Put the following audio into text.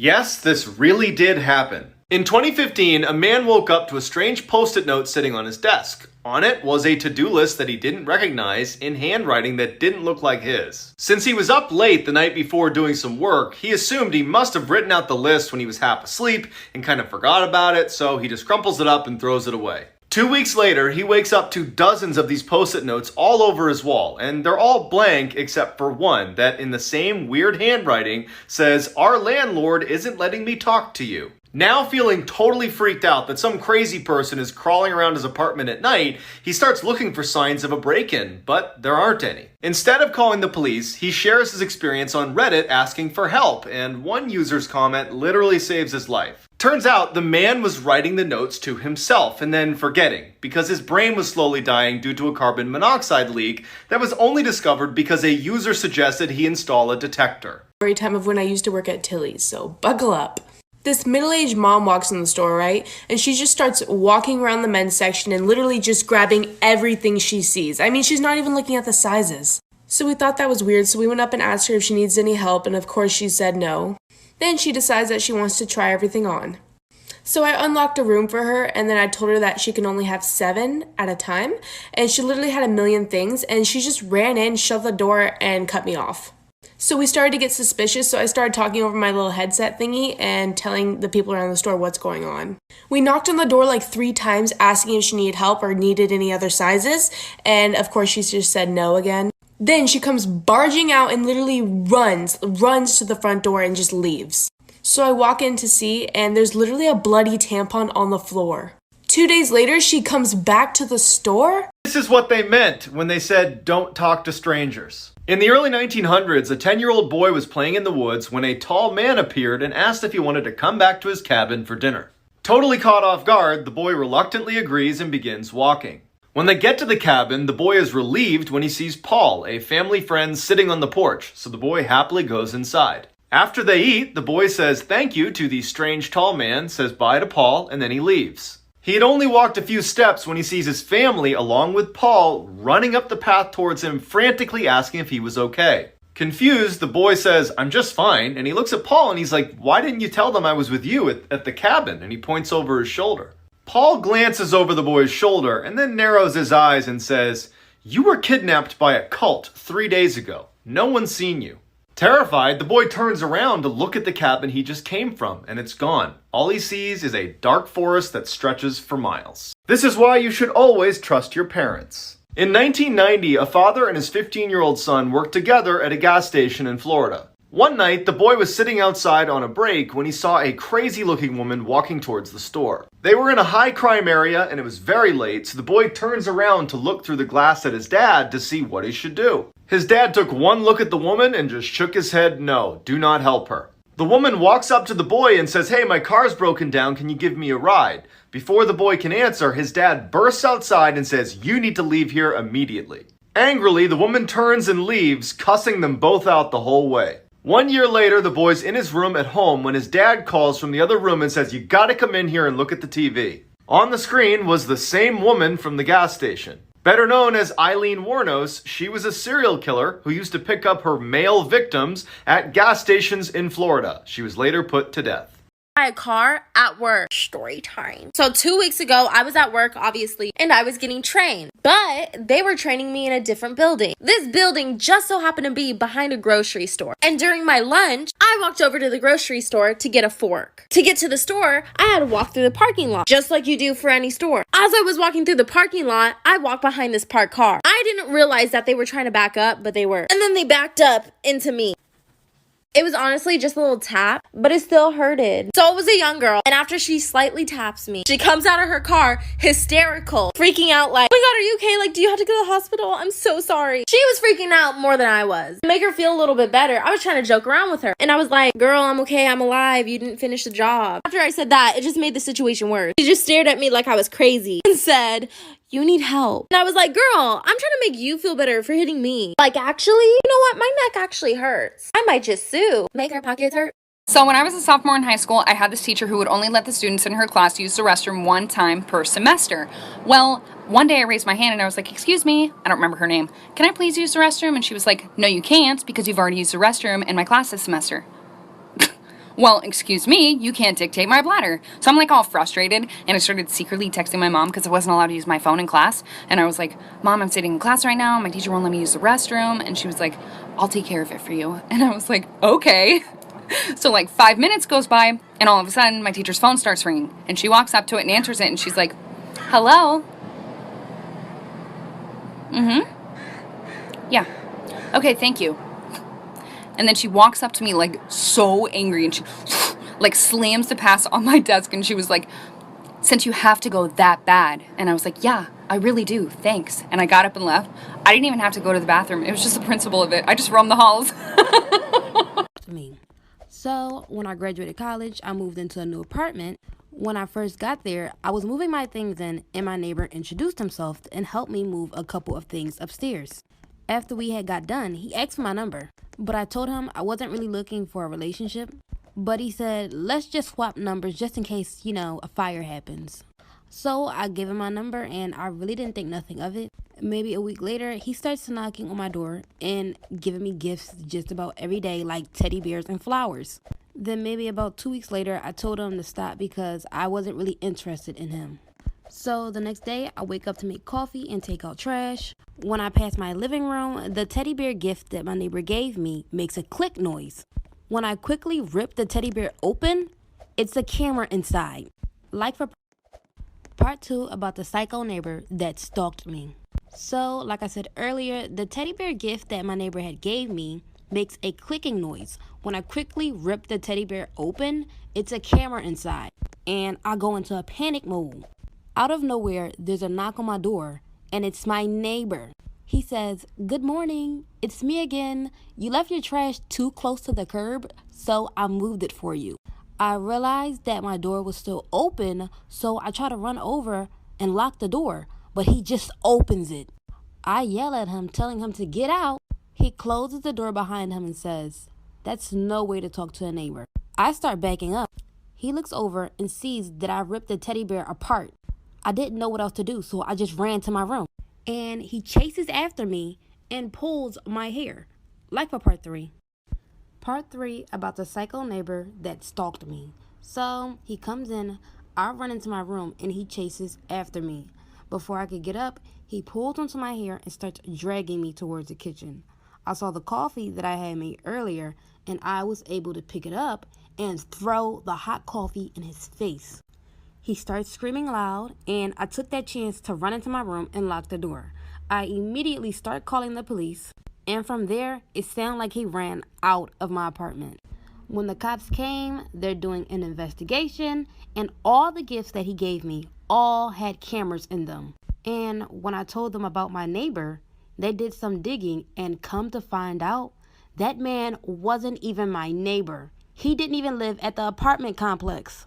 Yes, this really did happen. In 2015, a man woke up to a strange post-it note sitting on his desk. On it was a to-do list that he didn't recognize in handwriting that didn't look like his. Since he was up late the night before doing some work, he assumed he must have written out the list when he was half asleep and kind of forgot about it, so he just crumples it up and throws it away. 2 weeks later, he wakes up to dozens of these post-it notes all over his wall, and they're all blank except for one that, in the same weird handwriting, says, "Our landlord isn't letting me talk to you." Now feeling totally freaked out that some crazy person is crawling around his apartment at night, he starts looking for signs of a break-in, but there aren't any. Instead of calling the police, he shares his experience on Reddit asking for help, and one user's comment literally saves his life. Turns out the man was writing the notes to himself and then forgetting, because his brain was slowly dying due to a carbon monoxide leak that was only discovered because a user suggested he install a detector. Story time of when I used to work at Tilly's, so buckle up. This middle-aged mom walks in the store, right? And she just starts walking around the men's section and literally just grabbing everything she sees. I mean, she's not even looking at the sizes. So we thought that was weird, so we went up and asked her if she needs any help, and of course she said no. Then she decides that she wants to try everything on. So I unlocked a room for her, and then I told her that she can only have 7 at a time, and she literally had a million things, and she just ran in, shut the door, and cut me off. So we started to get suspicious, so I started talking over my little headset thingy and telling the people around the store what's going on. We knocked on the door like 3 times asking if she needed help or needed any other sizes, and of course she just said no again. Then she comes barging out and literally runs to the front door and just leaves. So I walk in to see, and there's literally a bloody tampon on the floor. 2 days later, she comes back to the store. This is what they meant when they said, "Don't talk to strangers." In the early 1900s, a 10-year-old boy was playing in the woods when a tall man appeared and asked if he wanted to come back to his cabin for dinner. Totally caught off guard, the boy reluctantly agrees and begins walking. When they get to the cabin, the boy is relieved when he sees Paul, a family friend, sitting on the porch, so the boy happily goes inside. After they eat, the boy says thank you to the strange tall man, says bye to Paul, and then he leaves. He had only walked a few steps when he sees his family, along with Paul, running up the path towards him, frantically asking if he was okay. Confused, the boy says, "I'm just fine," and he looks at Paul and he's like, "Why didn't you tell them I was with you at the cabin?" And he points over his shoulder. Paul glances over the boy's shoulder and then narrows his eyes and says, "You were kidnapped by a cult 3 days ago. No one's seen you." Terrified, the boy turns around to look at the cabin he just came from, and it's gone. All he sees is a dark forest that stretches for miles. This is why you should always trust your parents. In 1990, a father and his 15-year-old son worked together at a gas station in Florida. One night, the boy was sitting outside on a break when he saw a crazy-looking woman walking towards the store. They were in a high-crime area, and it was very late, so the boy turns around to look through the glass at his dad to see what he should do. His dad took one look at the woman and just shook his head, "No, do not help her." The woman walks up to the boy and says, "Hey, my car's broken down, can you give me a ride?" Before the boy can answer, his dad bursts outside and says, "You need to leave here immediately." Angrily, the woman turns and leaves, cussing them both out the whole way. 1 year later, the boy's in his room at home when his dad calls from the other room and says, "You gotta come in here and look at the TV." On the screen was the same woman from the gas station. Better known as Eileen Wuornos, she was a serial killer who used to pick up her male victims at gas stations in Florida. She was later put to death. A car at work. Story time. So 2 weeks ago, I was at work, obviously, and I was getting trained. But they were training me in a different building. This building just so happened to be behind a grocery store. And during my lunch, I walked over to the grocery store to get a fork. To get to the store, I had to walk through the parking lot, just like you do for any store. As I was walking through the parking lot, I walked behind this parked car. I didn't realize that they were trying to back up, but they were. And then they backed up into me. It was honestly just a little tap, but it still hurted. So it was a young girl, and after she slightly taps me, she comes out of her car, hysterical, freaking out like, "Oh my God, are you okay? Like, do you have to go to the hospital? I'm so sorry." She was freaking out more than I was. To make her feel a little bit better, I was trying to joke around with her, and I was like, "Girl, I'm okay, I'm alive, you didn't finish the job." After I said that, it just made the situation worse. She just stared at me like I was crazy and said, "You need help." And I was like, "Girl, I'm trying to make you feel better for hitting me. Like, actually, you know what? My neck actually hurts. I might just sue. Make her pockets hurt." So when I was a sophomore in high school, I had this teacher who would only let the students in her class use the restroom one time per semester. Well, one day I raised my hand and I was like, "Excuse me," I don't remember her name, "can I please use the restroom?" And she was like, "No, you can't, because you've already used the restroom in my class this semester." well, excuse me, you can't dictate my bladder. So I'm like all frustrated, and I started secretly texting my mom because I wasn't allowed to use my phone in class. And I was like, Mom, I'm sitting in class right now. My teacher won't let me use the restroom. And she was like, I'll take care of it for you. And I was like, okay. So like 5 minutes goes by, and all of a sudden my teacher's phone starts ringing, and she walks up to it and answers it, and she's like, hello? Yeah. Okay, thank you. And then she walks up to me like so angry, and she like slams the pass on my desk, and she was like, since you have to go that bad. And I was like, yeah, I really do, thanks. And I got up and left. I didn't even have to go to the bathroom. It was just the principle of it. I just roamed the halls. Me. So when I graduated college, I moved into a new apartment. When I first got there, I was moving my things in, and my neighbor introduced himself and helped me move a couple of things upstairs. After we had got done, he asked for my number, but I told him I wasn't really looking for a relationship. But he said, let's just swap numbers just in case, a fire happens. So I gave him my number, and I really didn't think nothing of it. Maybe a week later, he starts knocking on my door and giving me gifts just about every day, like teddy bears and flowers. Then maybe about 2 weeks later, I told him to stop because I wasn't really interested in him. So the next day, I wake up to make coffee and take out trash. When I pass my living room, the teddy bear gift that my neighbor gave me makes a click noise. When I quickly rip the teddy bear open, it's a camera inside. Like for part 2 about the psycho neighbor that stalked me. So, like I said earlier, the teddy bear gift that my neighbor had gave me makes a clicking noise. When I quickly rip the teddy bear open, it's a camera inside, and I go into a panic mode. Out of nowhere, there's a knock on my door, and it's my neighbor. He says, good morning, it's me again. You left your trash too close to the curb, so I moved it for you. I realized that my door was still open, so I try to run over and lock the door, but he just opens it. I yell at him, telling him to get out. He closes the door behind him and says, that's no way to talk to a neighbor. I start backing up. He looks over and sees that I ripped the teddy bear apart. I didn't know what else to do, so I just ran to my room. And he chases after me and pulls my hair. Like for part 3. Part 3 about the psycho neighbor that stalked me. So he comes in, I run into my room, and he chases after me. Before I could get up, he pulls onto my hair and starts dragging me towards the kitchen. I saw the coffee that I had made earlier, and I was able to pick it up and throw the hot coffee in his face. He starts screaming loud, and I took that chance to run into my room and lock the door. I immediately start calling the police, and from there, it sounded like he ran out of my apartment. When the cops came, they're doing an investigation, and all the gifts that he gave me all had cameras in them. And when I told them about my neighbor, they did some digging, and come to find out, that man wasn't even my neighbor. He didn't even live at the apartment complex.